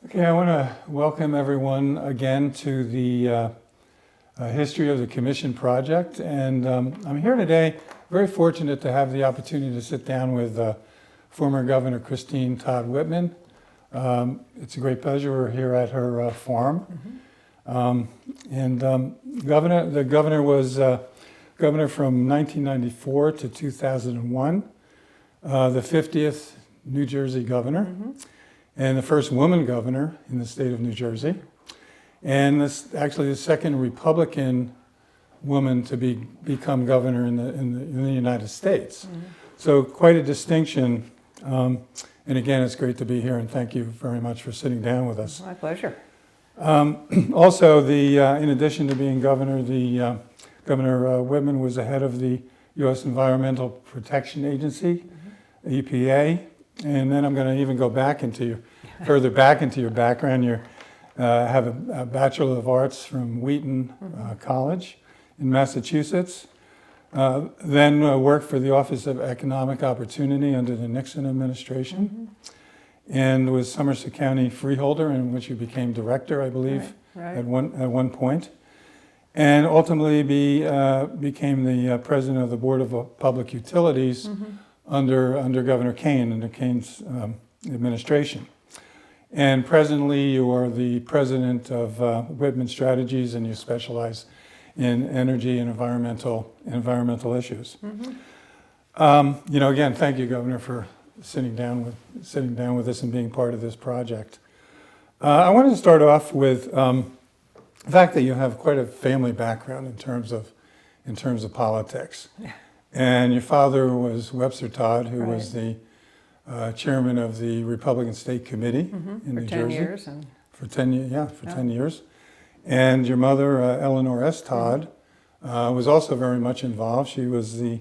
Okay, I want to welcome everyone again to the History of the Commission project. And I'm here today, very fortunate to have the opportunity to sit down with former Governor Todd Whitman. It's a great pleasure. We're here at her farm. The governor was governor from 1994 to 2001, the 50th New Jersey governor. And the first woman governor in the state of New Jersey, and this actually the second Republican woman to become governor in the United States. So quite a distinction. And again, it's great to be here, and thank you very much for sitting down with us. My pleasure. Also, in addition to being governor, Governor Whitman was the head of the U.S. Environmental Protection Agency, EPA. And then I'm going to even go further back into your background. You have a Bachelor of Arts from Wheaton College in Massachusetts. Then worked for the Office of Economic Opportunity under the Nixon administration, and was Somerset County freeholder, in which you became director, I believe, Right. at one point. And ultimately became the president of the Board of Public Utilities under Governor Kane, under Kane's administration. And presently you are the president of Whitman Strategies, and you specialize in energy and environmental issues. Again, thank you, Governor, for sitting down with us and being part of this project. I wanted to start off with the fact that you have quite a family background in terms of politics. And your father was Webster Todd, who was the chairman of the Republican State Committee in New Jersey. 10 years. For 10 years. And your mother, Eleanor S. Todd, was also very much involved. She was the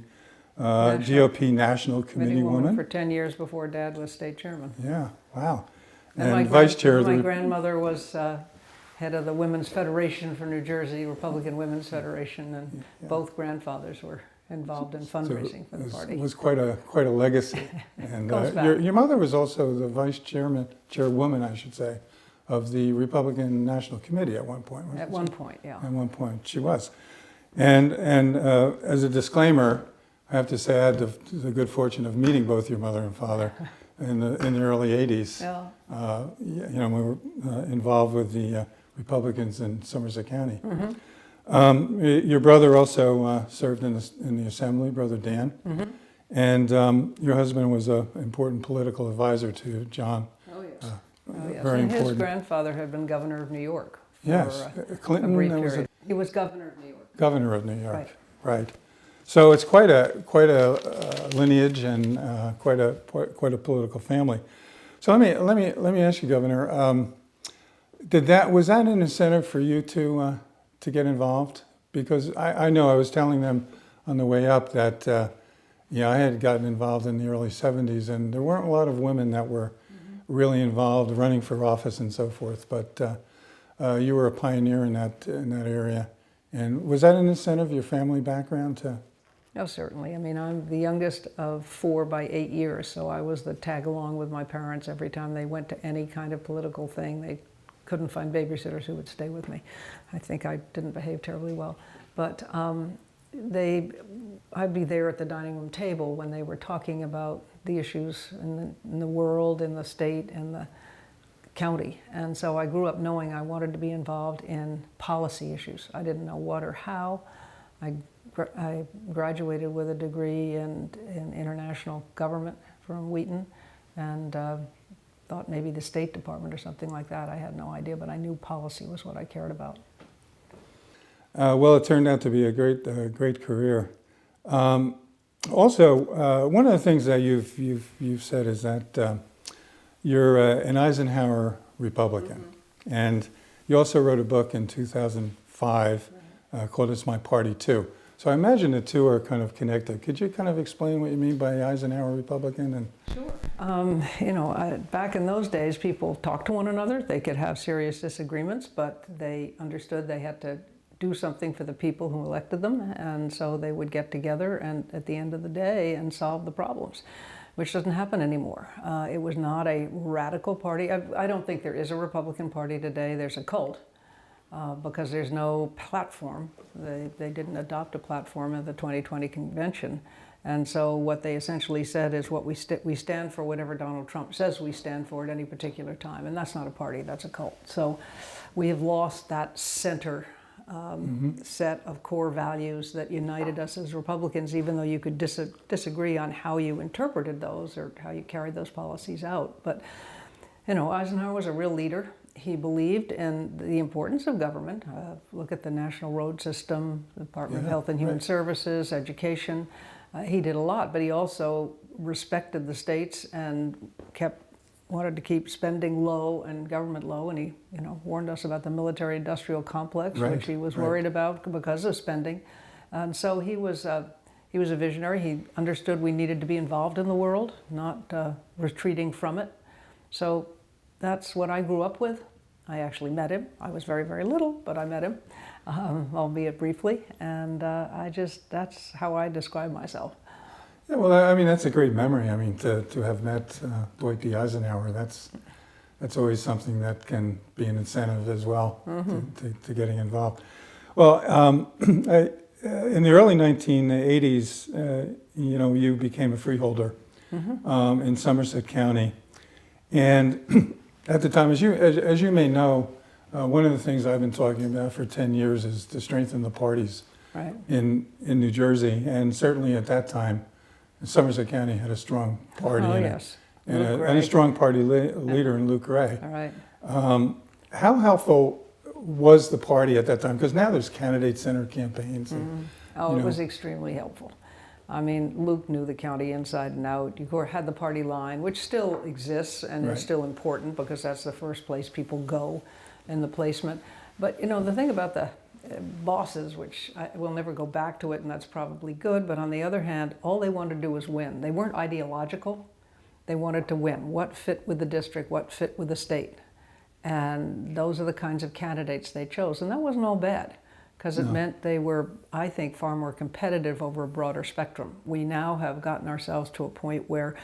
GOP National Committee woman. For 10 years before Dad was state chairman. Yeah, wow. And vice chair of my grandmother was head of the Women's Federation for New Jersey, Republican Women's Federation, and both grandfathers were involved in fundraising for the party. It was quite a legacy. And your mother was also the chairwoman, I should say, of the Republican National Committee at one point. At one point, yeah. At one point, she was. And as a disclaimer, I have to say I had the good fortune of meeting both your mother and father in the early 80s. Yeah. We were involved with the Republicans in Somerset County. Your brother also served in the assembly, Brother Dan, and your husband was an important political advisor to John. Oh yes. Very and important. his grandfather had been governor of New York for Yes, Clinton. a brief period. He was governor of New York. Governor of New York, right. So it's quite a lineage and quite a political family. So let me ask you, Governor, was that an incentive for you to get involved? Because I know I was telling them on the way up that I had gotten involved in the early 70s, and there weren't a lot of women that were really involved running for office and so forth. But you were a pioneer in that area. And was that an incentive, your family background to? Oh, certainly. I mean, I'm the youngest of 4 by 8 years, so I was the tag along with my parents every time they went to any kind of political thing. They couldn't find babysitters who would stay with me. I think I didn't behave terribly well. But I'd be there at the dining room table when they were talking about the issues in the world, in the state, and the county. And so I grew up knowing I wanted to be involved in policy issues. I didn't know what or how. I graduated with a degree in international government from Wheaton, and thought maybe the State Department or something like that. I had no idea, but I knew policy was what I cared about. Well, it turned out to be a great career. Also, one of the things that you've said is that you're an Eisenhower Republican, and you also wrote a book in 2005 called "It's My Party Too." So I imagine the two are kind of connected. Could you kind of explain what you mean by Eisenhower Republican? And Sure. Back in those days, people talked to one another. They could have serious disagreements, but they understood they had to do something for the people who elected them, and so they would get together and at the end of the day and solve the problems. which doesn't happen anymore. It was not a radical party. I don't think there is a Republican Party today. There's a cult because there's no platform. They didn't adopt a platform at the 2020 convention. And so what they essentially said is what we stand for whatever Donald Trump says we stand for at any particular time. And that's not a party, that's a cult. So we have lost that center set of core values that united us as Republicans, even though you could disagree on how you interpreted those or how you carried those policies out. But, you know, Eisenhower was a real leader. He believed in the importance of government. Look at the national road system, the Department of Health and Human Services, education. He did a lot, but he also respected the states and wanted to keep spending low and government low, and he, you know, warned us about the military-industrial complex, which he was worried about because of spending. And so he was a visionary. He understood we needed to be involved in the world, not retreating from it. So that's what I grew up with. I actually met him. I was very, very little, but I met him, albeit briefly, and that's how I describe myself. Yeah, well, I mean, that's a great memory. I mean, to have met Dwight D. Eisenhower, that's always something that can be an incentive as well to getting involved. Well, in the early 1980s, you know, you became a freeholder in Somerset County, and at the time, as you may know, one of the things I've been talking about for 10 years is to strengthen the parties in New Jersey, and certainly at that time, Somerset County had a strong party and a strong party leader in Luke Ray. All right. How helpful was the party at that time? Because now there's candidate center campaigns. And, it was extremely helpful. I mean, Luke knew the county inside and out. You had the party line, which still exists and is still important because that's the first place people go in the placement. But, you know, the thing about the bosses, which we'll never go back to it, and that's probably good, but on the other hand, all they wanted to do was win. They weren't ideological. They wanted to win. What fit with the district, what fit with the state. And those are the kinds of candidates they chose. And that wasn't all bad, because it meant they were, I think, far more competitive over a broader spectrum. We now have gotten ourselves to a point where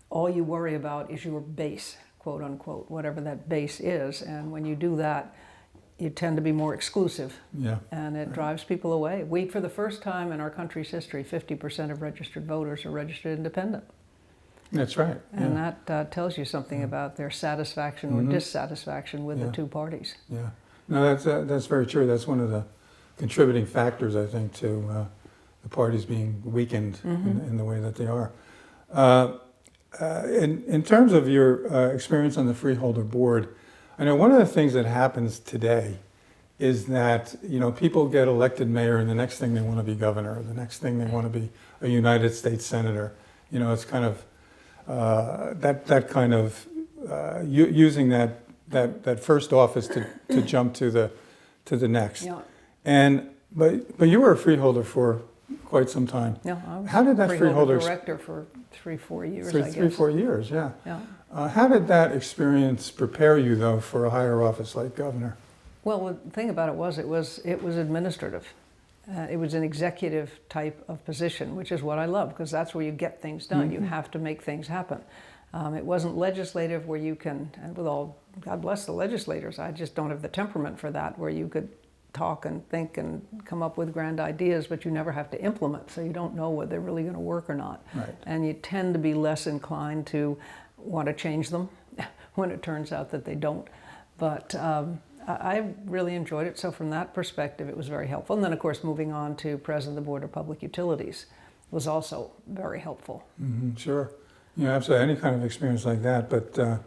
all you worry about is your base, quote unquote, whatever that base is. And when you do that, you tend to be more exclusive, and it drives people away. For the first time in our country's history, 50% of registered voters are registered independent. That's right. And that tells you something about their satisfaction or dissatisfaction with the two parties. Yeah, no, that's very true. That's one of the contributing factors, I think, to the parties being weakened in the way that they are. In terms of your experience on the Freeholder Board, I know one of the things that happens today is that, you know, people get elected mayor and the next thing they want to be governor, or the next thing they want to be a United States senator. You know, it's kind of using that first office to jump to the next. Yeah. But you were a freeholder for quite some time. Yeah, I was how did that freeholder director for 3-4 years, for I guess. 3-4 years, yeah. How did that experience prepare you, though, for a higher office like governor? Well, the thing about it was administrative. It was an executive type of position, which is what I love, because that's where you get things done. You have to make things happen. It wasn't legislative where you can, and with all, God bless the legislators, I just don't have the temperament for that, where you could talk and think and come up with grand ideas, but you never have to implement, so you don't know whether they're really going to work or not. Right. And you tend to be less inclined to want to change them when it turns out that they don't. But I really enjoyed it, so from that perspective it was very helpful. And then of course moving on to President of the Board of Public Utilities was also very helpful. Sure. You know, absolutely, any kind of experience like that, but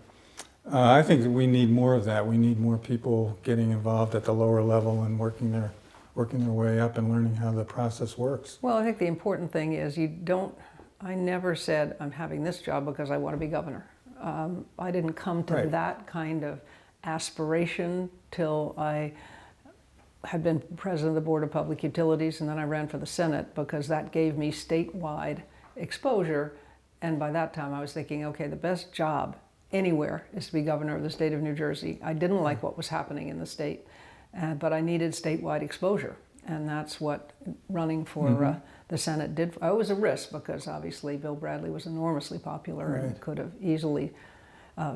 I think that we need more of that. We need more people getting involved at the lower level and working their way up and learning how the process works. Well, I think the important thing is I never said I'm having this job because I want to be governor. I didn't come to that kind of aspiration till I had been president of the Board of Public Utilities, and then I ran for the Senate because that gave me statewide exposure. And by that time I was thinking, okay, the best job anywhere is to be governor of the state of New Jersey. I didn't like what was happening in the state, but I needed statewide exposure. And that's what running for the Senate did. It was a risk because obviously Bill Bradley was enormously popular and could have easily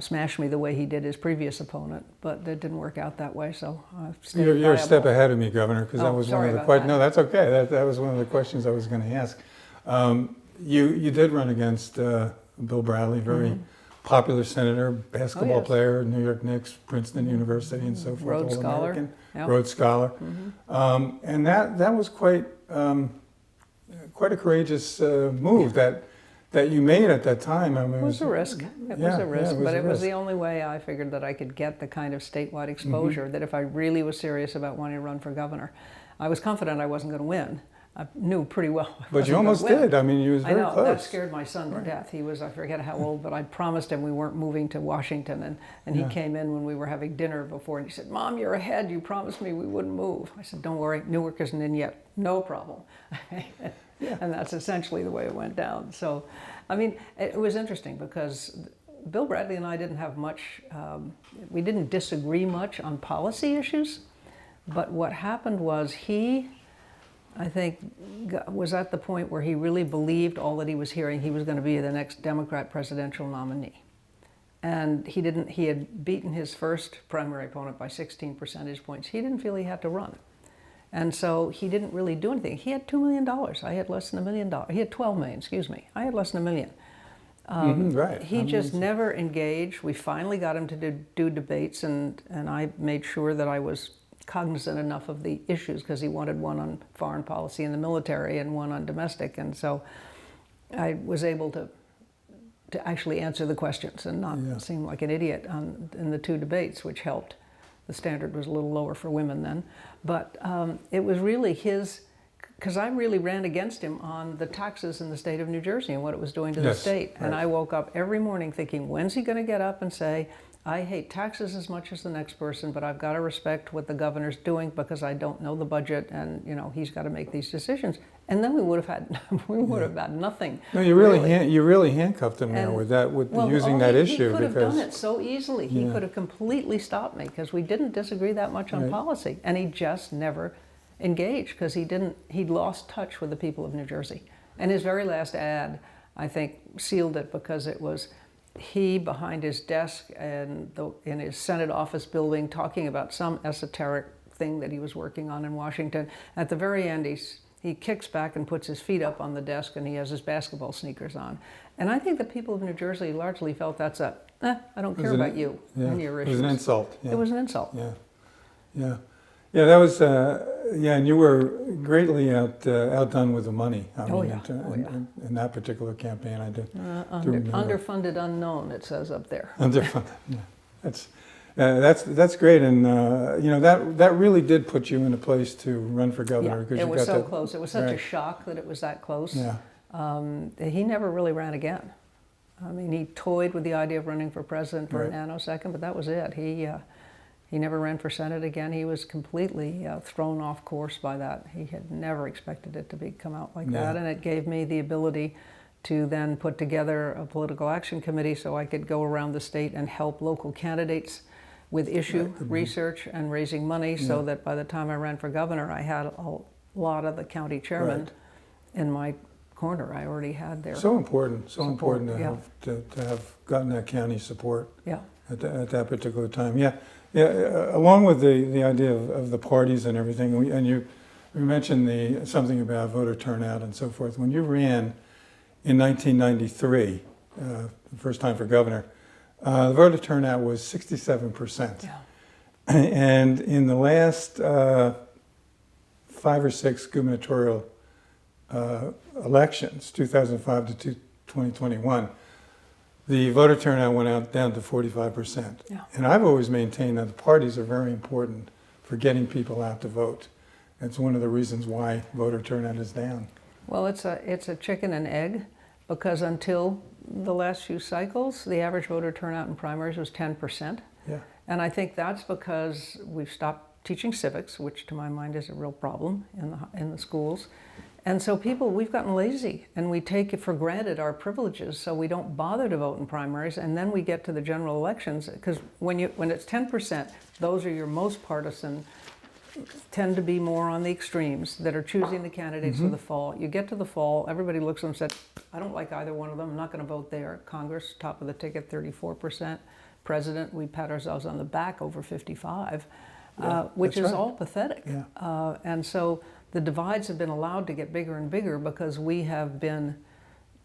smashed me the way he did his previous opponent, but it didn't work out that way. So I stayed You're a step viable. ahead of me, Governor, because that was one sorry of the about questions. that. No, that's okay. That was one of the questions I was going to ask. You did run against Bill Bradley, very popular senator, basketball player, New York Knicks, Princeton University, and so forth. Rhodes Scholar. All-American, Yep. Rhodes Scholar, and that was quite a courageous move that you made at that time. I mean, It was a risk. It was a risk, but it was the only way I figured that I could get the kind of statewide exposure that if I really was serious about wanting to run for governor, I was confident I wasn't going to win. I knew pretty well. But you almost did. I mean, you was very I know, close. that scared my son to death. He was, I forget how old, but I promised him we weren't moving to Washington. And he came in when we were having dinner before and he said, "Mom, you're ahead. You promised me we wouldn't move." I said, "Don't worry, Newark isn't in yet. No problem." And that's essentially the way it went down. So, I mean, it was interesting because Bill Bradley and I didn't have much, we didn't disagree much on policy issues. But what happened was he, I think, was at the point where he really believed all that he was hearing. He was going to be the next Democrat presidential nominee. And he had beaten his first primary opponent by 16 percentage points. He didn't feel he had to run. And so he didn't really do anything. He had $2 million. I had less than $1 million. He had 12 million, excuse me. I had less than $1 million. Right. He just never engaged. We finally got him to do debates, and I made sure that I was cognizant enough of the issues because he wanted one on foreign policy and the military and one on domestic. And so I was able to actually answer the questions and not seem like an idiot in the two debates, which helped. The standard was a little lower for women then. But it was really his, because I really ran against him on the taxes in the state of New Jersey and what it was doing to the state. And I woke up every morning thinking, when's he going to get up and say, I hate taxes as much as the next person, but I've got to respect what the governor's doing because I don't know the budget and, you know, he's got to make these decisions. And then we would have had nothing. No, you really handcuffed him there with using that issue. He could have done it so easily. He could have completely stopped me because we didn't disagree that much on policy. And he just never engaged because he'd lost touch with the people of New Jersey. And his very last ad, I think, sealed it because it was he behind his desk and in his Senate office building talking about some esoteric thing that he was working on in Washington. At the very end, he kicks back and puts his feet up on the desk and he has his basketball sneakers on. And I think the people of New Jersey largely felt that's I don't care about you and your issues. It was an insult. Yeah. It was an insult. Yeah, that was, and you were greatly outdone with the money. I mean, in that particular campaign, I do remember. Underfunded unknown, it says up there. Underfunded, yeah. That's great, and you know, that really did put you in a place to run for governor. Yeah, it was so close. It was such a shock that it was that close. Yeah. He never really ran again. I mean, he toyed with the idea of running for president for a nanosecond, but that was it. He never ran for Senate again. He was completely thrown off course by that. He had never expected it to come out like that, and it gave me the ability to then put together a political action committee so I could go around the state and help local candidates with issue research and raising money so that by the time I ran for governor, I had a lot of the county chairmen in my corner. I already had their important to have gotten that county support at that particular time. Yeah, along with the idea of the parties and everything, and you mentioned something about voter turnout and so forth. When you ran in 1993, the first time for governor, the voter turnout was 67%. Yeah. And in the last 5 or 6 gubernatorial elections, 2005 to 2021, the voter turnout went down to 45%. Yeah. And I've always maintained that the parties are very important for getting people out to vote. It's one of the reasons why voter turnout is down. Well, it's a chicken and egg, because until the last few cycles, the average voter turnout in primaries was 10%. Yeah. And I think that's because we've stopped teaching civics, which to my mind is a real problem in the schools. And so we've gotten lazy, and we take it for granted our privileges, so we don't bother to vote in primaries, and then we get to the general elections, because when it's 10%, those are your most partisan tend to be more on the extremes that are choosing the candidates for the fall. You get to the fall, everybody looks at them and said, I don't like either one of them, I'm not going to vote there. Congress, top of the ticket, 34%. President, we pat ourselves on the back, over 55, which is right. all pathetic. Yeah. And so the divides have been allowed to get bigger and bigger because we have been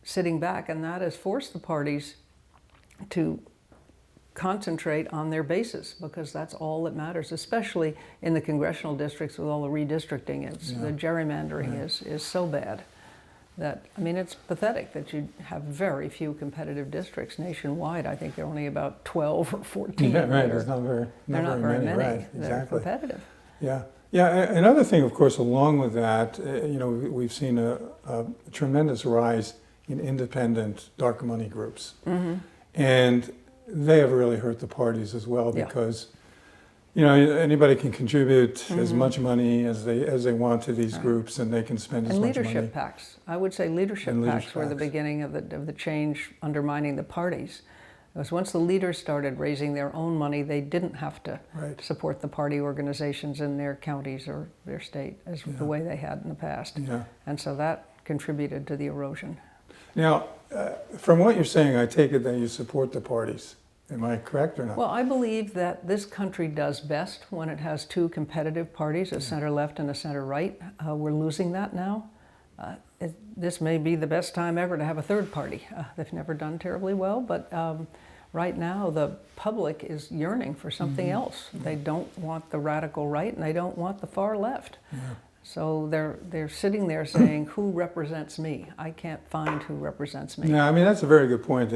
sitting back, and that has forced the parties to concentrate on their bases, because that's all that matters, especially in the congressional districts with all the redistricting. The gerrymandering is so bad that, I mean, it's pathetic that you have very few competitive districts nationwide. I think there are only about 12 or 14. Yeah, right. There's not very many. Right, that are exactly. competitive. Yeah. Yeah, another thing, of course, along with that, we've seen a tremendous rise in independent dark money groups. And they have really hurt the parties as well, because anybody can contribute as much money as they want to these groups, and they can spend as much money. And leadership PACs. I would say leadership PACs were the beginning of the change undermining the parties. Because once the leaders started raising their own money, they didn't have to support the party organizations in their counties or their state as the way they had in the past. Yeah. And so that contributed to the erosion. Now, from what you're saying, I take it that you support the parties. Am I correct or not? Well, I believe that this country does best when it has two competitive parties, a center-left and a center-right. We're losing that now. This may be the best time ever to have a third party. They've never done terribly well, but right now the public is yearning for something else. They don't want the radical right, and they don't want the far left. So they're sitting there saying, who represents me? I can't find who represents me. Yeah, I mean, that's a very good point,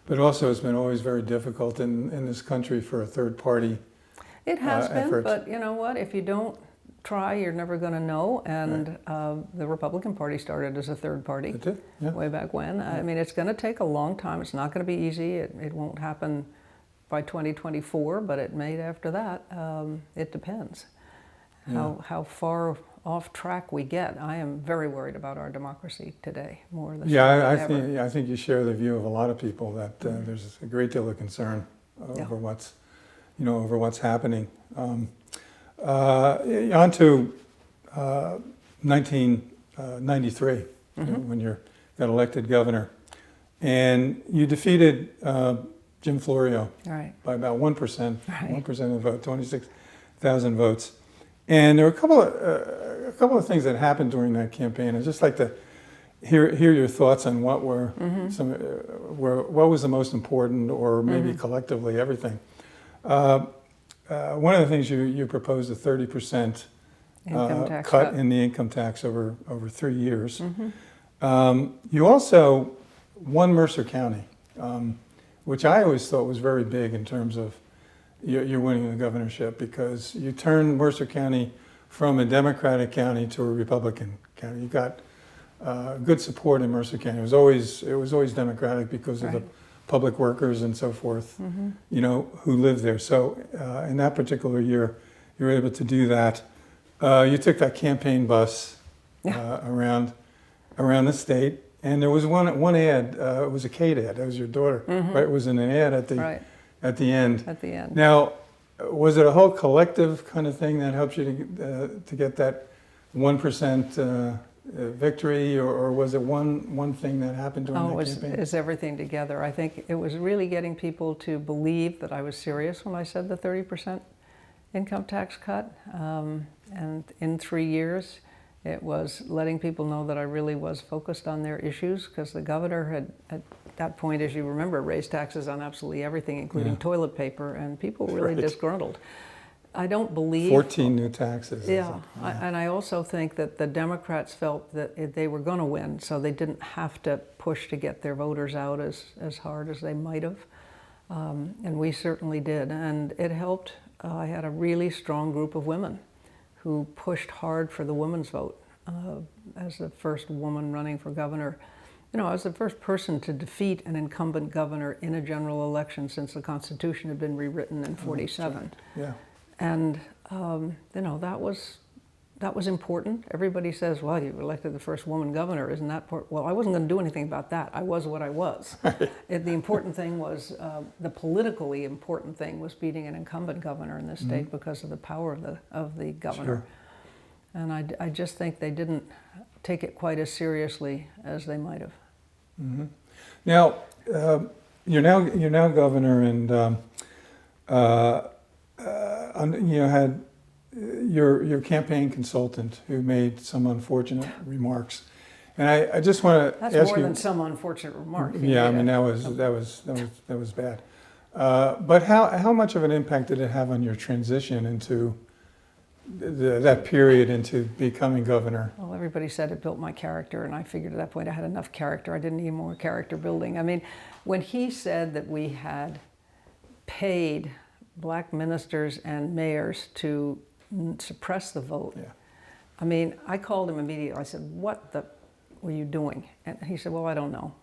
but also it's been always very difficult in this country for a third party. It has been, effort. but you know what? If you don't try, you're never going to know. And the Republican Party started as a third party It did, yeah. way back when. I mean, it's going to take a long time. It's not going to be easy. It won't happen by 2024, but it may after that. It depends how far off track we get. I am very worried about our democracy today, more than ever. I think you share the view of a lot of people that there's a great deal of concern over what's happening. On to 1993, when you got elected governor, and you defeated Jim Florio by about 1%, 1% of the vote, 26,000 votes. And there were a couple of things that happened during that campaign. I'd just like to hear your thoughts on what were what was the most important, or maybe collectively everything. One of the things you proposed, a 30% cut in the income tax over 3 years. You also won Mercer County, which I always thought was very big in terms of you're winning the governorship, because you turned Mercer County from a Democratic county to a Republican county. You got good support in Mercer County. It was always Democratic because of the public workers and so forth, who lived there. So in that particular year, you were able to do that. You took that campaign bus around the state, and there was one ad. It was a Kate ad. That was your daughter, right? It was an ad at the end. At the end. Now, was it a whole collective kind of thing that helped you to get that 1% victory, or was it one thing that happened during that campaign? It's everything together. I think it was really getting people to believe that I was serious when I said the 30% income tax cut. And in 3 years, it was letting people know that I really was focused on their issues, because the governor had, at that point, as you remember, raised taxes on absolutely everything, including toilet paper, and people were really disgruntled. I don't believe... 14 new taxes. And I also think that the Democrats felt that they were going to win, so they didn't have to push to get their voters out as hard as they might have. And we certainly did, and it helped. I had a really strong group of women who pushed hard for the women's vote. As the first woman running for governor, I was the first person to defeat an incumbent governor in a general election since the Constitution had been rewritten in '47. Yeah. And that was that was important. Everybody says, well, you elected the first woman governor, isn't that important? Well, I wasn't going to do anything about that. I was what I was. The important thing was, the politically important thing was beating an incumbent governor in this state because of the power of the governor. Sure. And I just think they didn't take it quite as seriously as they might have. Mm-hmm. Now, you're now governor, and you had your campaign consultant who made some unfortunate remarks, and I just want to ask you. That's more than some unfortunate remark. Yeah, I mean that was bad. But how much of an impact did it have on your transition into that period into becoming governor? Well, everybody said it built my character, and I figured at that point I had enough character. I didn't need more character building. I mean, when he said that we had paid black ministers and mayors to suppress the vote, Yeah. I mean, I called him immediately. I said, what were you doing? And he said, well, I don't know.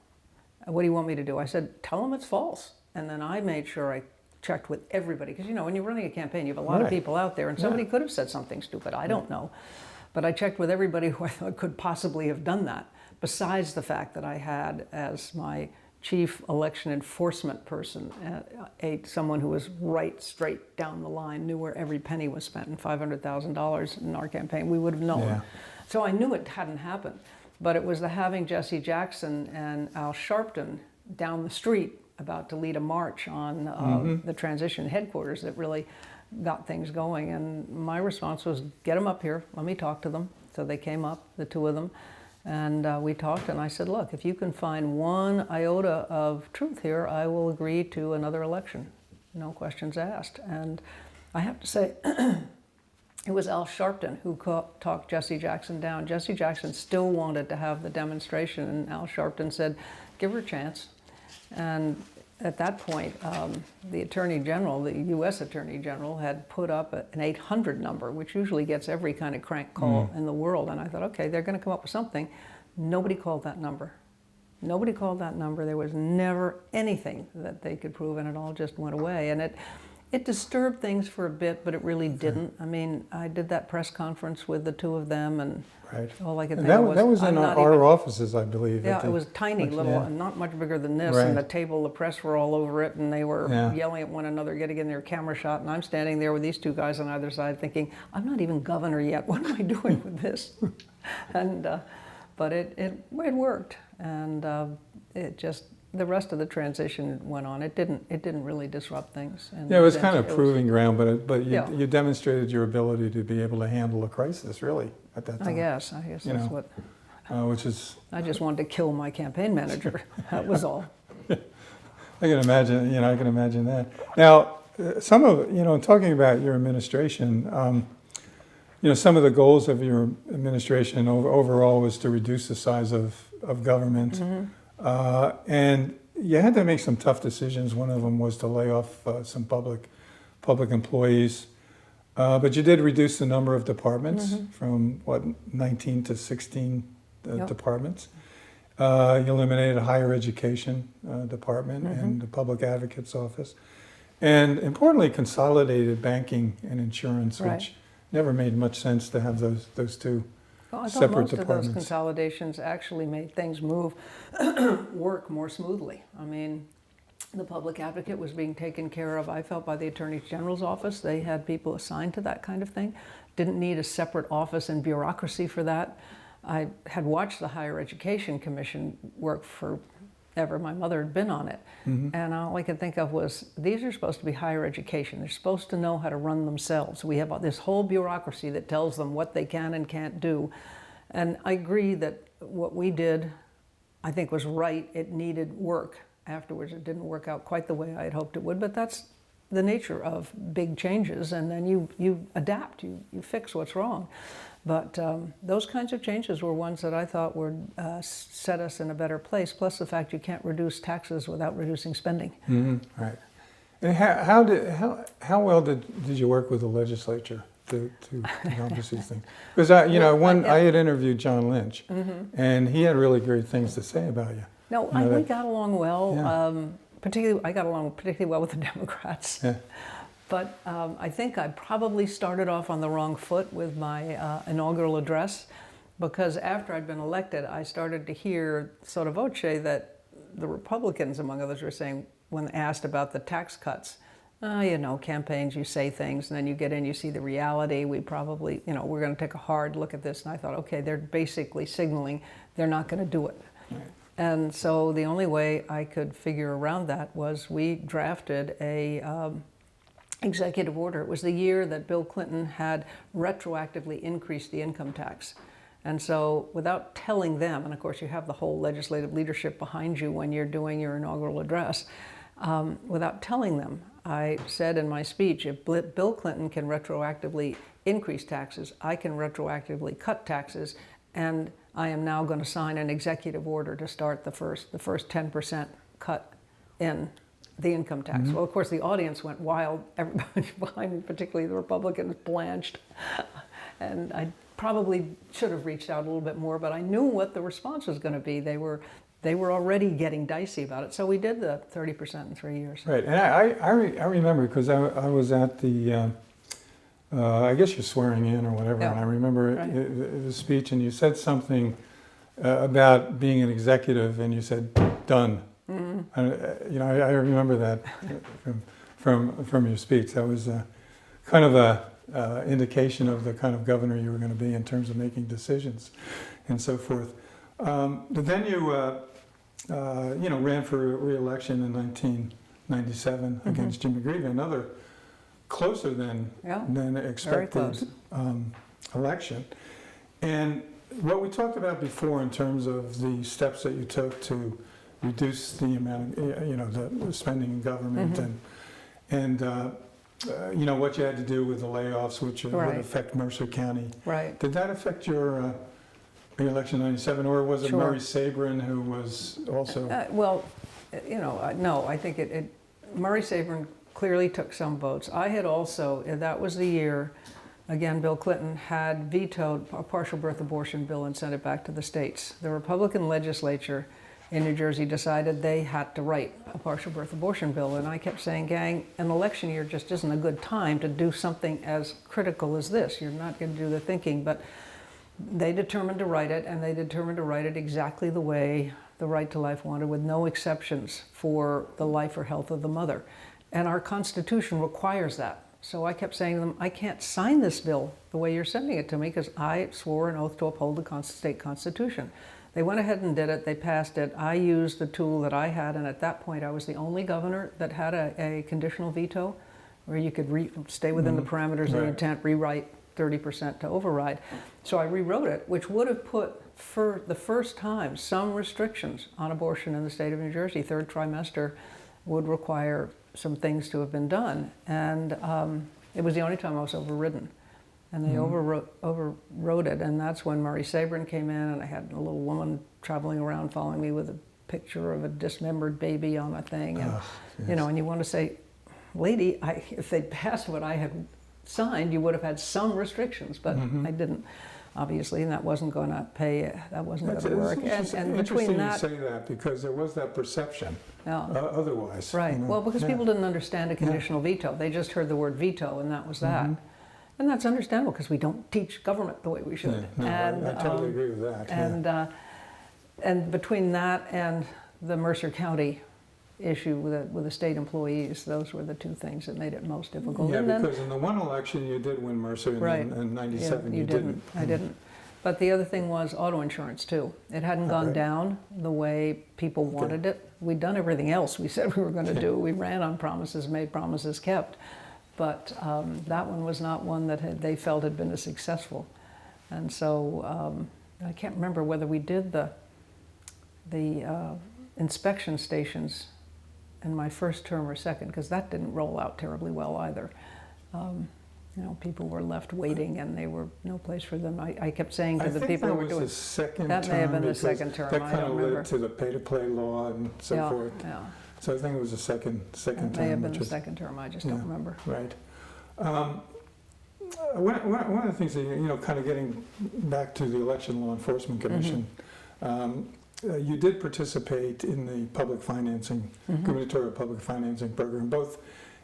What do you want me to do? I said, tell him it's false. And then I made sure I checked with everybody, because when you're running a campaign, you have a lot of people out there, and somebody could have said something stupid. I don't know. But I checked with everybody who I thought could possibly have done that, besides the fact that I had as my chief election enforcement person someone who was right straight down the line, knew where every penny was spent, and $500,000 in our campaign, we would have known. Yeah. So I knew it hadn't happened. But it was the having Jesse Jackson and Al Sharpton down the street about to lead a march on the transition headquarters that really got things going. And my response was, get them up here, let me talk to them. So they came up, the two of them, and we talked, and I said, look, if you can find one iota of truth here, I will agree to another election. No questions asked. And I have to say, it was Al Sharpton who talked Jesse Jackson down. Jesse Jackson still wanted to have the demonstration, and Al Sharpton said, give her a chance. And at that point, the Attorney General, the U.S. Attorney General, had put up an 800 number, which usually gets every kind of crank call in the world. And I thought, okay, they're going to come up with something. Nobody called that number. Nobody called that number. There was never anything that they could prove, and it all just went away. And it disturbed things for a bit, but it really didn't. I mean, I did that press conference with the two of them, and all I could think of was... That was in our offices, I believe. Yeah, it was tiny, little, not much bigger than this, and the table, the press were all over it, and they were yelling at one another, getting in their camera shot, and I'm standing there with these two guys on either side thinking, I'm not even governor yet, what am I doing with this? But it worked, and it just... The rest of the transition went on. It didn't really disrupt things. And yeah, it was kind of proving ground, but you demonstrated your ability to be able to handle a crisis, really, at that time. I guess that's what. Which is. I just wanted to kill my campaign manager. That was all. I can imagine. I can imagine that. Now, some of talking about your administration, some of the goals of your administration overall was to reduce the size of government. Mm-hmm. And you had to make some tough decisions. One of them was to lay off some public employees. But you did reduce the number of departments from, 19 to 16 departments. You eliminated a higher education department and the public advocate's office. And importantly, consolidated banking and insurance, which never made much sense to have those two. Well, I thought most of those consolidations actually made things work more smoothly. I mean, the public advocate was being taken care of, I felt, by the Attorney General's office. They had people assigned to that kind of thing. Didn't need a separate office and bureaucracy for that. I had watched the Higher Education Commission work forever. My mother had been on it. And all I could think of was, these are supposed to be higher education. They're supposed to know how to run themselves. We have this whole bureaucracy that tells them what they can and can't do. And I agree that what we did, I think, was right. It needed work afterwards. It didn't work out quite the way I had hoped it would, but that's the nature of big changes, and then you adapt, you fix what's wrong. But those kinds of changes were ones that I thought would set us in a better place, plus the fact you can't reduce taxes without reducing spending. Right. And how well did you work with the legislature to accomplish these things? Because I had interviewed John Lynch, and he had really great things to say about you. No, we got along well. Particularly, I got along particularly well with the Democrats. Yeah. But I think I probably started off on the wrong foot with my inaugural address, because after I'd been elected, I started to hear sotto voce that the Republicans, among others, were saying, when asked about the tax cuts, you know, campaigns, you say things, and then you get in, you see the reality. We probably, you know, we're going to take a hard look at this. And I thought, okay, they're basically signaling they're not going to do it. Right. And so the only way I could figure around that was we drafted a executive order. It was the year that Bill Clinton had retroactively increased the income tax. And so without telling them, and of course you have the whole legislative leadership behind you when you're doing your inaugural address, without telling them, I said in my speech, if Bill Clinton can retroactively increase taxes, I can retroactively cut taxes, and I am now going to sign an executive order to start the first 10% cut in the income tax. Mm-hmm. Well, of course, the audience went wild. Everybody behind me, particularly the Republicans, blanched. And I probably should have reached out a little bit more, but I knew what the response was going to be. They were already getting dicey about it. So we did the 30% in 3 years. Right, and I remember, because I was at the, I guess you're swearing in or whatever, yeah. And I remember the speech, and you said something about being an executive, and you said, done. Mm-hmm. You know, I remember that from your speech. That was kind of a indication of the kind of governor you were going to be in terms of making decisions and so forth. But then you ran for re-election in 1997 mm-hmm. against Jim McGreevey, another closer than expected election. And what we talked about before in terms of the steps that you took to reduce the amount of, the spending in government mm-hmm. and what you had to do with the layoffs, which would affect Mercer County. Right. Did that affect your re-election in 97, or was it Murray Sabrin who was also? No, I think Murray Sabrin clearly took some votes. I had also, that was the year, again, Bill Clinton had vetoed a partial birth abortion bill and sent it back to the states. The Republican legislature in New Jersey decided they had to write a partial birth abortion bill, and I kept saying, gang, an election year just isn't a good time to do something as critical as this. You're not going to do the thinking, but they determined to write it, and they determined to write it exactly the way the Right to Life wanted, with no exceptions for the life or health of the mother. And our Constitution requires that. So I kept saying to them, I can't sign this bill the way you're sending it to me, because I swore an oath to uphold the state Constitution. They went ahead and did it. They passed it. I used the tool that I had, and at that point I was the only governor that had a conditional veto, where you could stay within the parameters of the intent, rewrite 30% to override. So I rewrote it, which would have put, for the first time, some restrictions on abortion in the state of New Jersey. Third trimester would require some things to have been done. And it was the only time I was overridden. And they overrode it, and that's when Murray Sabrin came in, and I had a little woman traveling around following me with a picture of a dismembered baby on a thing. And, yes. And you want to say, lady, if they'd passed what I had signed, you would have had some restrictions, but I didn't, obviously, and that wasn't going to pay, that wasn't going to work. And between that, you say that, because there was that perception otherwise. Right, well, because people didn't understand a conditional veto. They just heard the word veto, and that was that. And that's understandable, because we don't teach government the way we should. Yeah, no, I totally agree with that. And between that and the Mercer County issue with the state employees, those were the two things that made it most difficult. Yeah, because in the one election you did win Mercer, and in 97 you didn't. I didn't. But the other thing was auto insurance too. It hadn't gone down the way people wanted it. We'd done everything else we said we were going to do. We ran on promises, made promises kept. But that one was not one that they felt had been as successful. And so I can't remember whether we did the inspection stations in my first term or second, because that didn't roll out terribly well either. People were left waiting, and they were no place for them. I kept saying to the people who were doing that may have been the second term. That kind of led to the pay-to-play law and so forth. Yeah. So I think it was the second term. It may have been the second term. I just don't remember. Right. One of the things that, kind of getting back to the Election Law Enforcement Commission, you did participate in the public financing, gubernatorial public financing program, both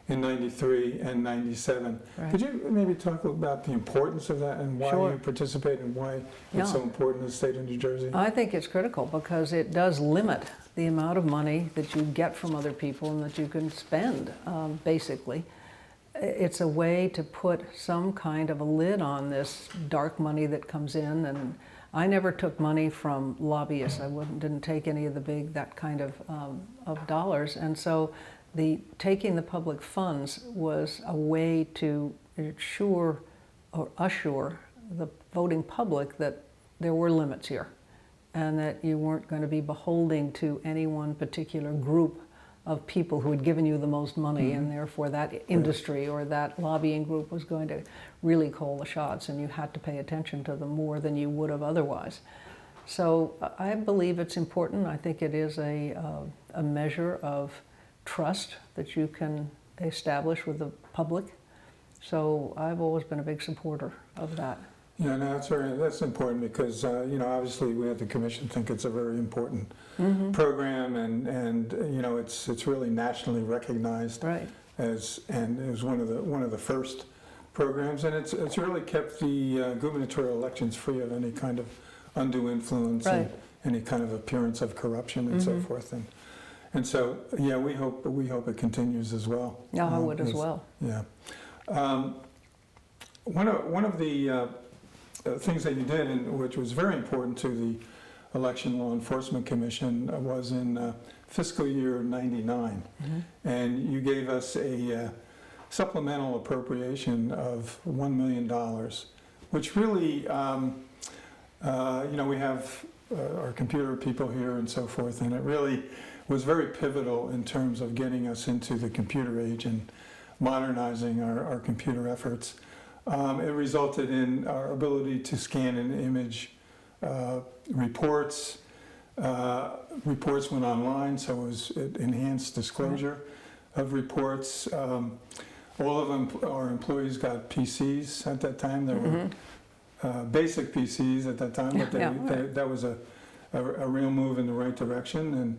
in 93 and 97. Right. Could you maybe talk about the importance of that and why Sure. you participate and why Yeah. it's so important in the state of New Jersey? I think it's critical because it does limit the amount of money that you get from other people and that you can spend, basically. It's a way to put some kind of a lid on this dark money that comes in, and I never took money from lobbyists. I didn't take any of that kind of dollars, and so taking the public funds was a way to assure the voting public that there were limits here, and that you weren't going to be beholden to any one particular group of people who had given you the most money, and therefore that industry or that lobbying group was going to really call the shots, and you had to pay attention to them more than you would have otherwise. So I believe it's important. I think it is a measure of trust that you can establish with the public. So I've always been a big supporter of that. Yeah, no, that's important because, obviously we at the commission think it's a very important program, and it's really nationally recognized, Right. and it was one of the first programs, and it's really kept the gubernatorial elections free of any kind of undue influence, Right. and any kind of appearance of corruption and so forth, and so yeah, we hope it continues as well. Yeah, I would as well. Yeah. One of the things that you did, and which was very important to the Election Law Enforcement Commission, was in fiscal year '99, and you gave us a supplemental appropriation of $1 million, which really, we have our computer people here and so forth, and it really was very pivotal in terms of getting us into the computer age and modernizing our computer efforts. It resulted in our ability to scan and image reports. Reports went online, so it enhanced disclosure of reports. All of our employees got PCs at that time. There were basic PCs at that time, but that was a real move in the right direction. And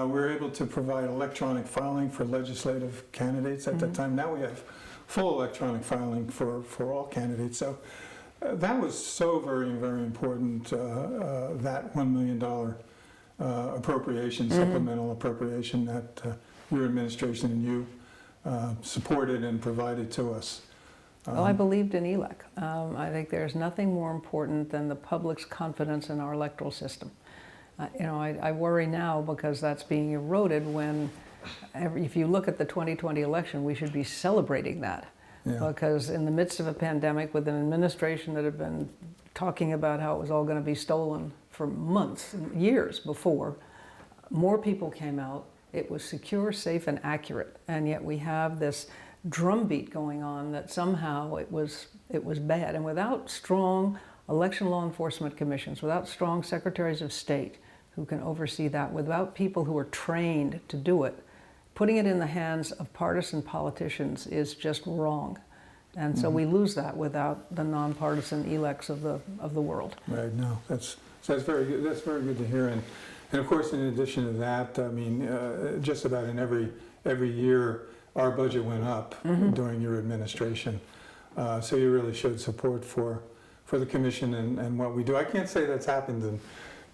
we were able to provide electronic filing for legislative candidates at that time. Now we have full electronic filing for all candidates. So that was so very, very important, that $1 million appropriation, supplemental appropriation that your administration and you supported and provided to us. Well, I believed in ELEC. I think there's nothing more important than the public's confidence in our electoral system. I worry now because that's being eroded when, if you look at the 2020 election, we should be celebrating that. Yeah. Because in the midst of a pandemic with an administration that had been talking about how it was all going to be stolen for months and years before, more people came out. It was secure, safe, and accurate. And yet we have this drumbeat going on that somehow it was bad. And without strong election law enforcement commissions, without strong secretaries of state who can oversee that, without people who are trained to do it, putting it in the hands of partisan politicians is just wrong. And so we lose that without the nonpartisan ELECs of the world. Right. No, that's very good. That's very good to hear. And of course, in addition to that, I mean, just about in every year, our budget went up during your administration. So you really showed support for the commission and what we do. I can't say that's happened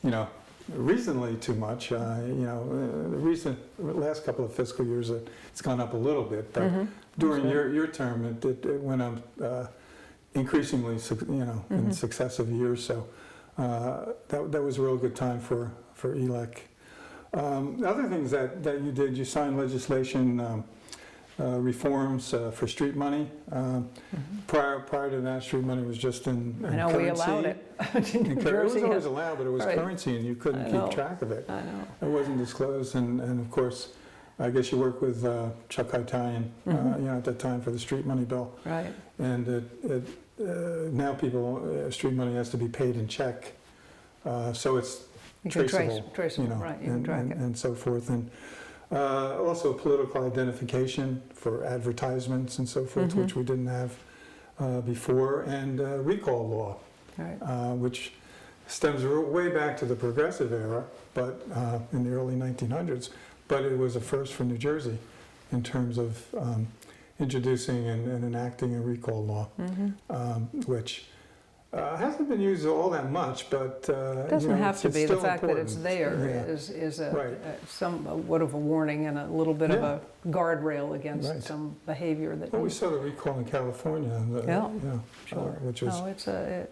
in, recently too much. The last couple of fiscal years, it's gone up a little bit, but during your term, it went up increasingly, in successive years. So that was a real good time for ELEC. Other things that you did, you signed legislation. Reforms for street money. Prior to that, street money was just in currency. We allowed it. It was always allowed, but it was currency, and you couldn't keep track of it. I know. It wasn't disclosed, and of course, I guess you worked with Chuck Hytalian, at that time for the street money bill. Right. And now street money has to be paid in check, so it's traceable. Traceable, right? You can track it. And so forth. And also political identification for advertisements and so forth, which we didn't have before, and recall law, Right. which stems way back to the progressive era, but in the early 1900s. But it was a first for New Jersey in terms of introducing and enacting a recall law, which hasn't been used all that much, but It doesn't have to be. The fact that it's there Yeah. is Right. somewhat of a warning and a little bit of a guardrail against Right. some behavior that. Well, we saw the recall in California. Sure. Which was. No,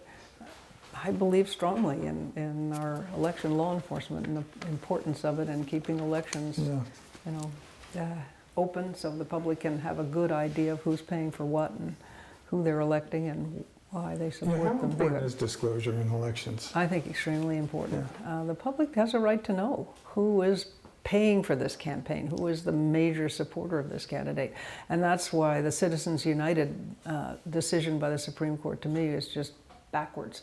I believe strongly in our election law enforcement and the importance of it and keeping elections, open so the public can have a good idea of who's paying for what and who they're electing and why they support How them. important is disclosure in elections? I think extremely important. The public has a right to know who is paying for this campaign, who is the major supporter of this candidate. And that's why the Citizens United decision by the Supreme Court to me is just backwards.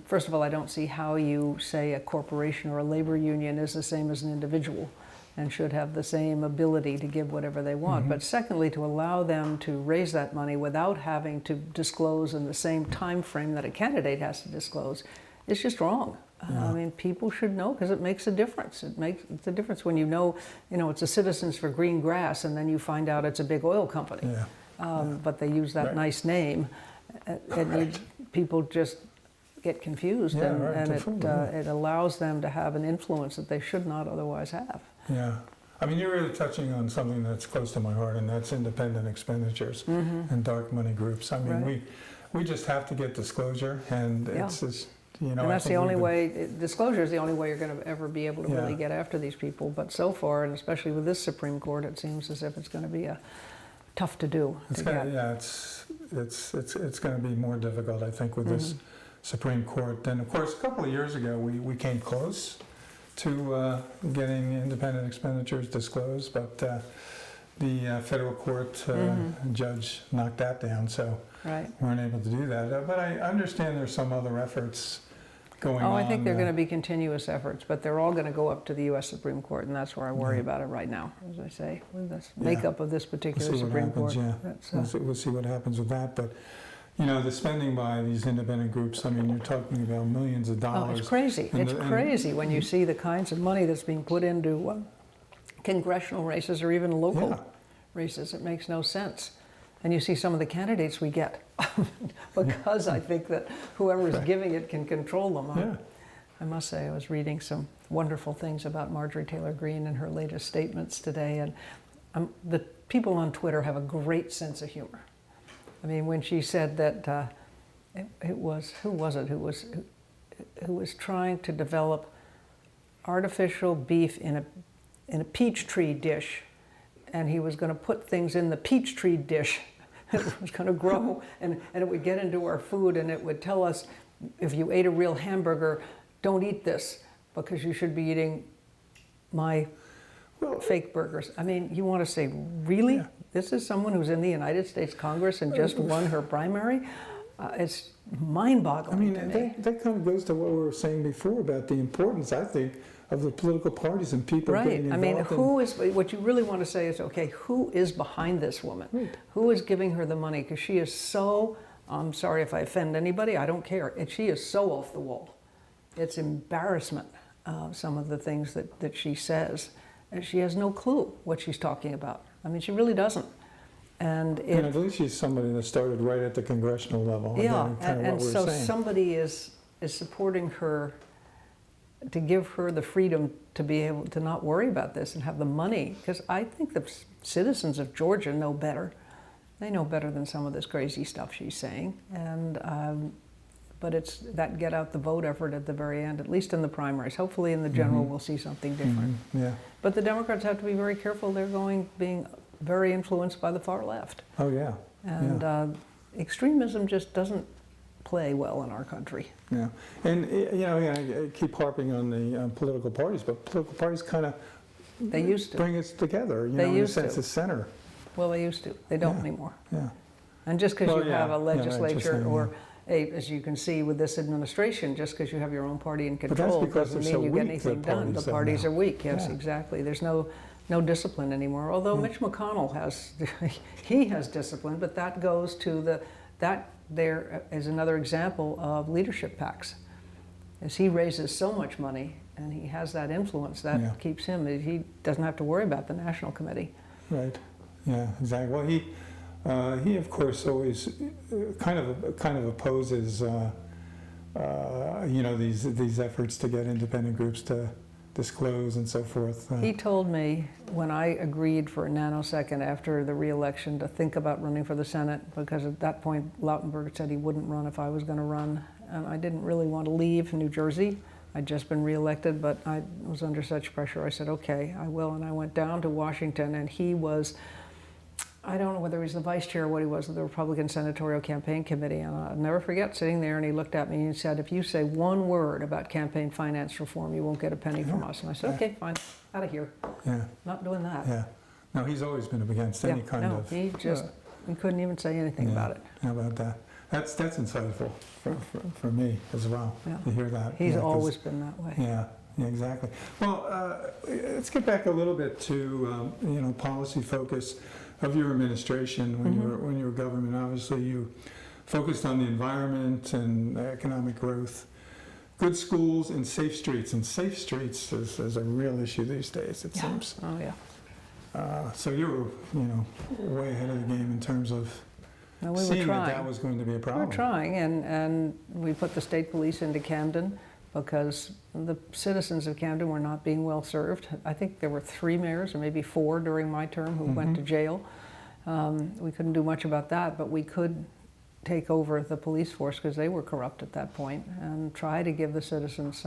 First of all, I don't see how you say a corporation or a labor union is the same as an individual and should have the same ability to give whatever they want. But secondly, to allow them to raise that money without having to disclose in the same time frame that a candidate has to disclose is just wrong. I mean, people should know because it makes a difference. It makes a difference when you know, it's a Citizens for Green Grass and then you find out it's a big oil company. But they use that nice name and people just get confused and it allows them to have an influence that they should not otherwise have. Yeah. I mean, you're really touching on something that's close to my heart, and that's independent expenditures and dark money groups. I mean, we just have to get disclosure, and it's just, and that's the only way, disclosure is the only way you're going to ever be able to really get after these people. But so far, and especially with this Supreme Court, it seems as if it's going to be tough to do. It's going to be more difficult, I think, with this Supreme Court. And of course, a couple of years ago, we came close to getting independent expenditures disclosed, but the federal court judge knocked that down, so we weren't able to do that. But I understand there's some other efforts going on. I think they're going to be continuous efforts, but they're all going to go up to the U.S. Supreme Court, and that's where I worry about it right now, as I say, with this makeup of this particular Supreme Court. We'll see what happens with that, but the spending by these independent groups, I mean, you're talking about millions of dollars. Oh, it's crazy. It's crazy when you see the kinds of money that's being put into congressional races or even local races. It makes no sense. And you see some of the candidates we get because I think that whoever is giving it can control them. I must say, I was reading some wonderful things about Marjorie Taylor Greene and her latest statements today. And the people on Twitter have a great sense of humor. I mean, when she said that it was, who was trying to develop artificial beef in a peach tree dish, and he was going to put things in the peach tree dish. It was going to grow, and it would get into our food, and it would tell us, if you ate a real hamburger, don't eat this, because you should be eating my fake burgers. I mean, you want to say, really? Yeah. This is someone who's in the United States Congress and just won her primary? It's mind-boggling. I mean, that kind of goes to what we were saying before about the importance, I think, of the political parties and people getting involved. I mean, what you really want to say is, okay, who is behind this woman? Who is giving her the money? Because she is so, I'm sorry if I offend anybody, I don't care. She is so off the wall. It's embarrassment, some of the things that she says. And she has no clue what she's talking about. I mean, she really doesn't. And I believe she's somebody that started right at the congressional level. And so somebody is supporting her to give her the freedom to be able to not worry about this and have the money. Because I think the citizens of Georgia know better. They know better than some of this crazy stuff she's saying. And but it's that get out the vote effort at the very end, at least in the primaries. Hopefully in the general we'll see something different. But the Democrats have to be very careful. They're being very influenced by the far left. And extremism just doesn't play well in our country. And I keep harping on the political parties, but political parties kind of bring us together. In a sense, the center. Well, they used to. They don't anymore. And just because you have a legislature or as you can see with this administration, just because you have your own party in control doesn't mean you get anything done. The parties are weak. Yes, exactly. There's no discipline anymore. Although Mitch McConnell has discipline, but that goes to there is another example of leadership PACs. As he raises so much money and he has that influence, that keeps him. He doesn't have to worry about the national committee. Right. Yeah, exactly. Well, he of course always kind of opposes these efforts to get independent groups to disclose and so forth. He told me when I agreed for a nanosecond after the re-election to think about running for the Senate, because at that point Lautenberg said he wouldn't run if I was going to run, and I didn't really want to leave New Jersey. I'd just been re-elected, but I was under such pressure. I said, okay, I will, and I went down to Washington, and he was, I don't know whether he was the vice chair or what he was of the Republican Senatorial Campaign Committee, and I'll never forget sitting there, and he looked at me and said, if you say one word about campaign finance reform, you won't get a penny from us. And I said, okay, fine, out of here. Yeah. Not doing that. Yeah. No, he's always been against any kind of... he just, he couldn't even say anything about it. How about that? That's insightful for me as well, to hear that. He's always been that way. Yeah, exactly. Well, let's get back a little bit to, policy focus of your administration when you were government. Obviously, you focused on the environment and economic growth, good schools, and safe streets. And safe streets is a real issue these days, it seems. Oh, yeah. So you were, way ahead of the game in terms of seeing that was going to be a problem. We were trying, and we put the state police into Camden because the citizens of Camden were not being well served. I think there were 3 mayors, or maybe 4 during my term, who went to jail. We couldn't do much about that, but we could take over the police force because they were corrupt at that point, and try to give the citizens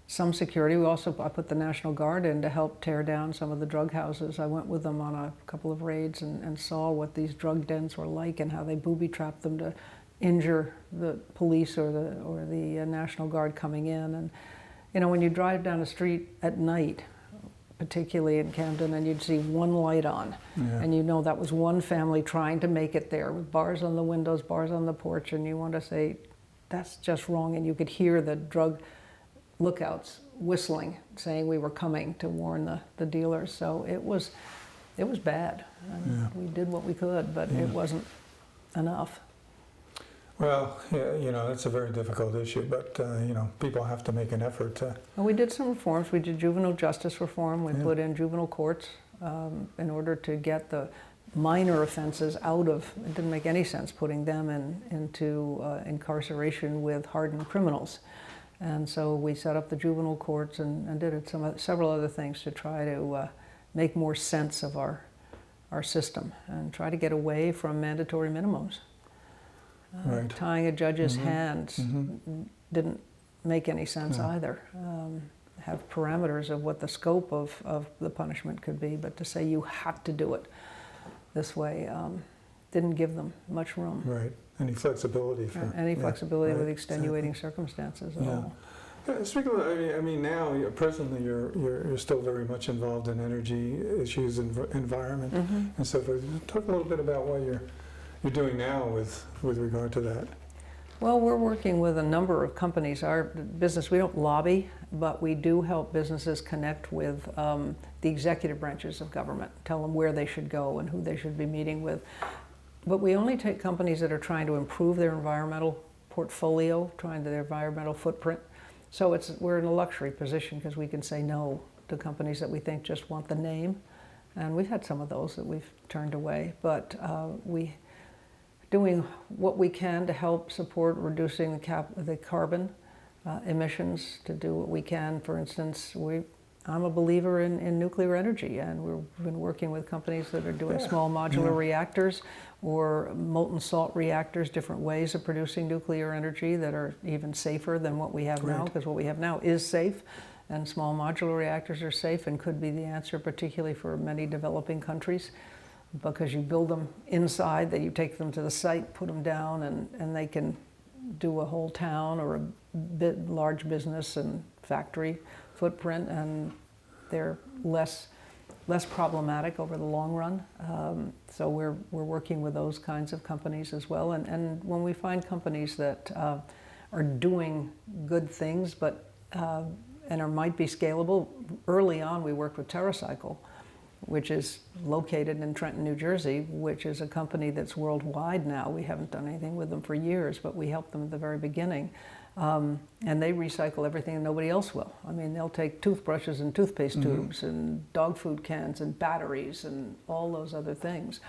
some security. I put the National Guard in to help tear down some of the drug houses. I went with them on a couple of raids and saw what these drug dens were like and how they booby-trapped them to injure the police or the National Guard coming in. And when you drive down the street at night, particularly in Camden, and you'd see one light on, and that was one family trying to make it there with bars on the windows, bars on the porch, and you want to say, that's just wrong. And you could hear the drug lookouts whistling, saying we were coming to warn the dealers. So it was bad. And we did what we could, but it wasn't enough. Well, that's a very difficult issue, but, people have to make an effort to... Well, we did some reforms. We did juvenile justice reform. We put in juvenile courts in order to get the minor offenses out of... It didn't make any sense putting them into incarceration with hardened criminals. And so we set up the juvenile courts and did several other things to try to make more sense of our system and try to get away from mandatory minimums. Tying a judge's hands didn't make any sense either. Have parameters of what the scope of the punishment could be, but to say you had to do it this way didn't give them much room. Right. Any flexibility for... Any flexibility with extenuating circumstances at all. Speaking of, I mean, now presently you're still very much involved in energy issues, environment, and so forth. Talk a little bit about what you're doing now with regard to that. Well, we're working with a number of companies. Our business, we don't lobby, but we do help businesses connect with the executive branches of government, tell them where they should go and who they should be meeting with. But we only take companies that are trying to improve their environmental portfolio, their environmental footprint. So we're in a luxury position because we can say no to companies that we think just want the name. And we've had some of those that we've turned away, but we doing what we can to help support reducing the carbon emissions, to do what we can. For instance, I'm a believer in nuclear energy, and we've been working with companies that are doing small modular reactors or molten salt reactors, different ways of producing nuclear energy that are even safer than what we have now, because what we have now is safe, and small modular reactors are safe and could be the answer, particularly for many developing countries, because you build them inside, that you take them to the site, put them down, and they can do a whole town or a large business and factory footprint, and they're less problematic over the long run. So we're working with those kinds of companies as well. And when we find companies that are doing good things, but might be scalable, early on we worked with TerraCycle, which is located in Trenton, New Jersey, which is a company that's worldwide now. We haven't done anything with them for years, but we helped them at the very beginning. And they recycle everything and nobody else will. I mean, they'll take toothbrushes and toothpaste tubes and dog food cans and batteries and all those other things.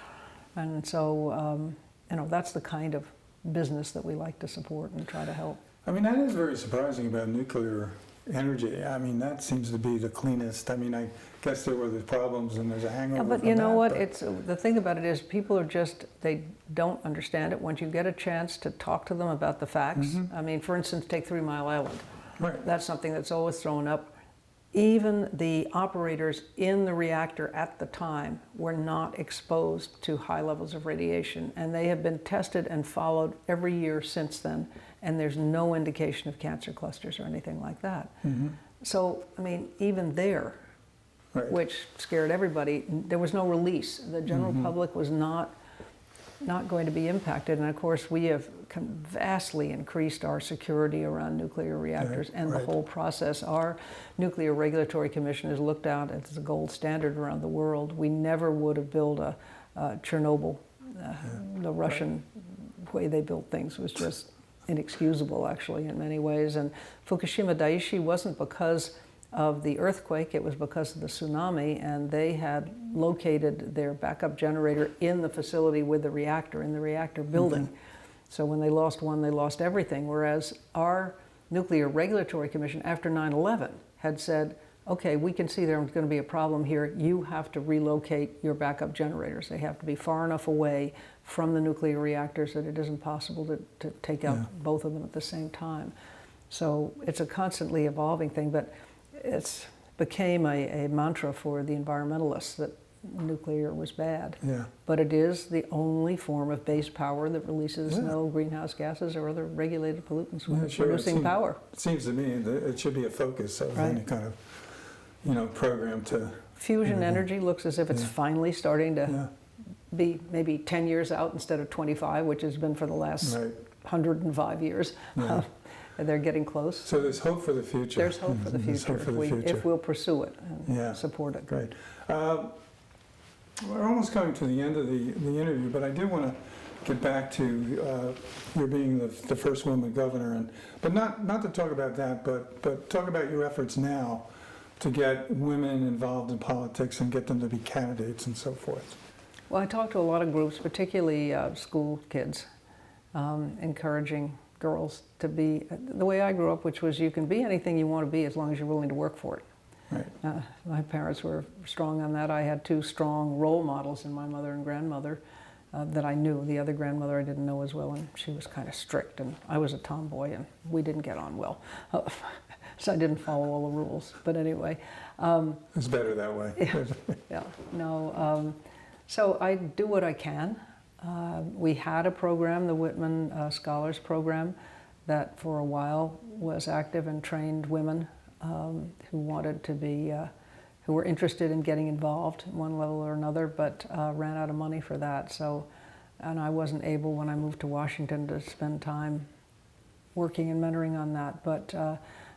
And so, that's the kind of business that we like to support and try to help. I mean, that is very surprising about nuclear energy. I mean, that seems to be the cleanest. I mean, I guess there were the problems and there's a hangover. Yeah, but from you know that, what? but- It's the thing about it is people are just, they don't understand it. Once you get a chance to talk to them about the facts, I mean, for instance, take 3 Mile Island. Right. That's something that's always thrown up. Even the operators in the reactor at the time were not exposed to high levels of radiation, and they have been tested and followed every year since then, and there's no indication of cancer clusters or anything like that. So, I mean, even there, Right. which scared everybody, there was no release. The general public was not going to be impacted, and of course we have vastly increased our security around nuclear reactors and the right. whole process. Our Nuclear Regulatory Commission is looked at as the gold standard around the world. We never would have built a Chernobyl. The Russian way they built things was just inexcusable, actually, in many ways. And Fukushima Daiichi wasn't because of the earthquake, it was because of the tsunami, and they had located their backup generator in the facility with the reactor, in the reactor building. So when they lost one, they lost everything, whereas our Nuclear Regulatory Commission, after 9/11, had said, okay, we can see there's going to be a problem here, you have to relocate your backup generators. They have to be far enough away from the nuclear reactors that it isn't possible to take out both of them at the same time. So it's a constantly evolving thing, but it's became a mantra for the environmentalists that nuclear was bad. Yeah. But it is the only form of base power that releases no greenhouse gases or other regulated pollutants when it's producing power. It seems to me that it should be a focus of any kind of, program to... Fusion energy looks as if it's finally starting to be maybe 10 years out instead of 25, which has been for the last 105 years. They're getting close. So there's hope for the future. There's hope for the future, if we'll pursue it and support it. Great. We're almost coming to the end of the interview, but I do want to get back to your being the first woman governor, but not to talk about that, but talk about your efforts now to get women involved in politics and get them to be candidates and so forth. Well, I talked to a lot of groups, particularly school kids, encouraging girls to be the way I grew up, which was you can be anything you want to be as long as you're willing to work for it. Right. My parents were strong on that. I had 2 strong role models in my mother and grandmother that I knew. The other grandmother I didn't know as well, and she was kind of strict, and I was a tomboy, and we didn't get on well. So I didn't follow all the rules. But anyway. It's better that way. So I do what I can. We had a program, the Whitman Scholars Program, that for a while was active and trained women who wanted to be, who were interested in getting involved at one level or another, but ran out of money for that. So, and I wasn't able when I moved to Washington to spend time working and mentoring on that. But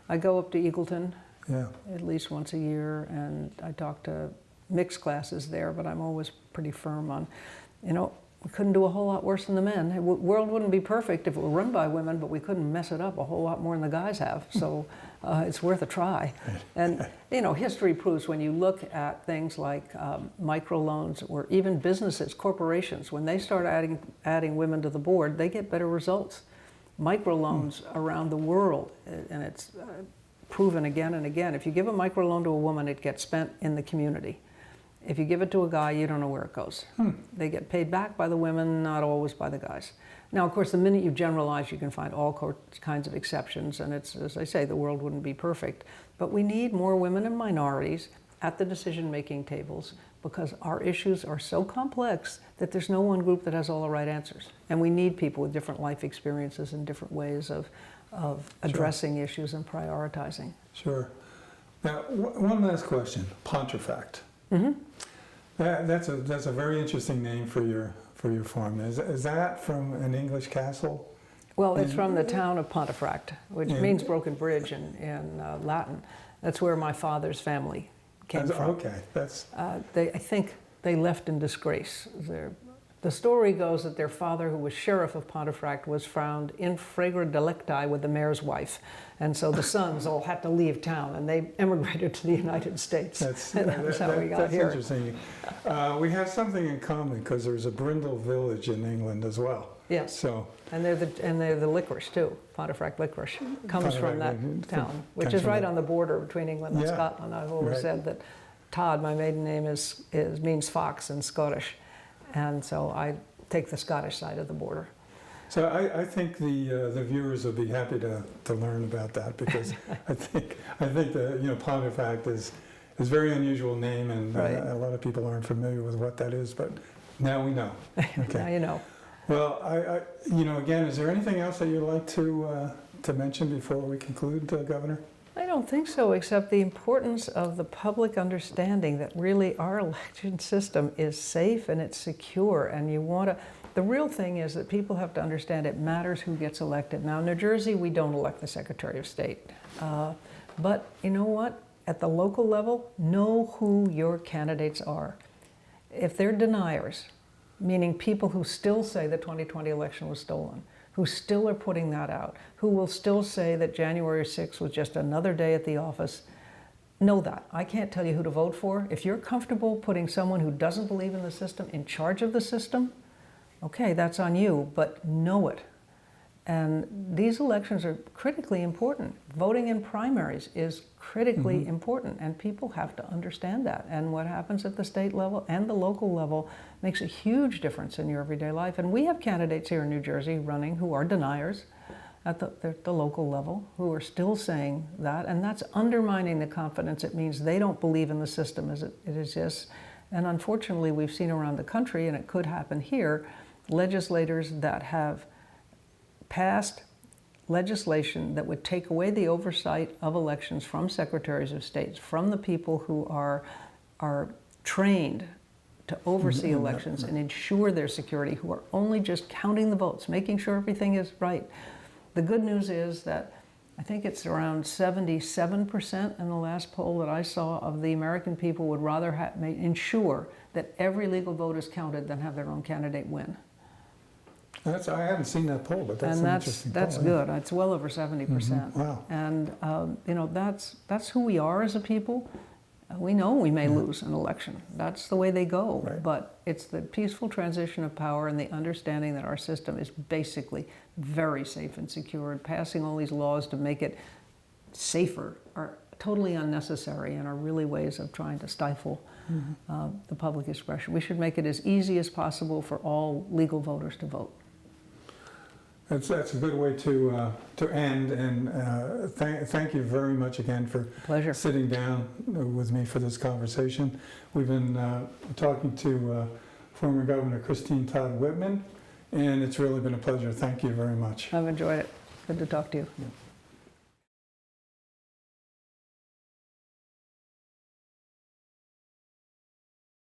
I go up to Eagleton at least once a year, and I talk to mixed classes there, but I'm always pretty firm on, we couldn't do a whole lot worse than the men. The world wouldn't be perfect if it were run by women, but we couldn't mess it up a whole lot more than the guys have. So it's worth a try. And history proves when you look at things like microloans or even businesses, corporations, when they start adding women to the board, they get better results. Microloans around the world, and it's proven again and again. If you give a microloan to a woman, it gets spent in the community. If you give it to a guy, you don't know where it goes. They get paid back by the women, not always by the guys. Now, of course, the minute you generalize, you can find all kinds of exceptions, and it's, as I say, the world wouldn't be perfect. But we need more women and minorities at the decision-making tables because our issues are so complex that there's no one group that has all the right answers. And we need people with different life experiences and different ways of addressing issues and prioritizing. Sure. Now, one last question, Pontefract. That's a very interesting name for your farm. Is that from an English castle? Well, it's from the town of Pontefract, which means broken bridge in Latin. That's where my father's family came from. Okay, that's. I think they left in disgrace. the story goes that their father, who was sheriff of Pontefract, was found in flagrante delicti with the mayor's wife. And so the sons all had to leave town, and they immigrated to the United States. And that's how we got that's here. interesting. We have something in common because there's a Brindle village in England as well. Yes. So, And they're the licorice too. Pontefract licorice comes from that town, which comes is from right that. on the border between England and Yeah. Scotland. I've always Right. said that Todd, my maiden name, means fox in Scottish, and so I take the Scottish side of the border. so I think the viewers will be happy to learn about that because I think the Pontefract is a very unusual name, and Right. a lot of people aren't familiar with what that is, but now we know. Okay. Now you know. Well, again, is there anything else that you'd like to mention before we conclude, Governor? I don't think so, except the importance of the public understanding that really our election system is safe and it's secure, and the real thing is that people have to understand it matters who gets elected. Now, in New Jersey, we don't elect the Secretary of State. But you know what? At the local level, know who your candidates are. If they're deniers, meaning people who still say the 2020 election was stolen, who still are putting that out, who will still say that January 6th was just another day at the office, know that. I can't tell you who to vote for. If you're comfortable putting someone who doesn't believe in the system in charge of the system, okay, that's on you, but know it. And these elections are critically important. Voting in primaries is critically important, and people have to understand that. And what happens at the state level and the local level makes a huge difference in your everyday life. And we have candidates here in New Jersey running who are deniers at the local level, who are still saying that, and that's undermining the confidence. It means they don't believe in the system as it exists. And unfortunately, we've seen around the country, and it could happen here, legislators that have passed legislation that would take away the oversight of elections from secretaries of states, from the people who are trained to oversee elections and ensure their security, who are only just counting the votes, making sure everything is right. The good news is that I think it's around 77% in the last poll that I saw of the American people would rather ensure that every legal vote is counted than have their own candidate win. I haven't seen that poll, but that's an interesting poll. That's good. It's well over 70%. Wow. And that's who we are as a people. We know we may lose an election. That's the way they go. Right. But it's the peaceful transition of power and the understanding that our system is basically very safe and secure. And passing all these laws to make it safer are totally unnecessary and are really ways of trying to stifle the public expression. We should make it as easy as possible for all legal voters to vote. That's a good way to end, and thank you very much again for Pleasure. sitting down with me for this conversation. We've been talking to former Governor Christine Todd Whitman, and it's really been a pleasure. Thank you very much. I've enjoyed it. Good to talk to you. Yeah.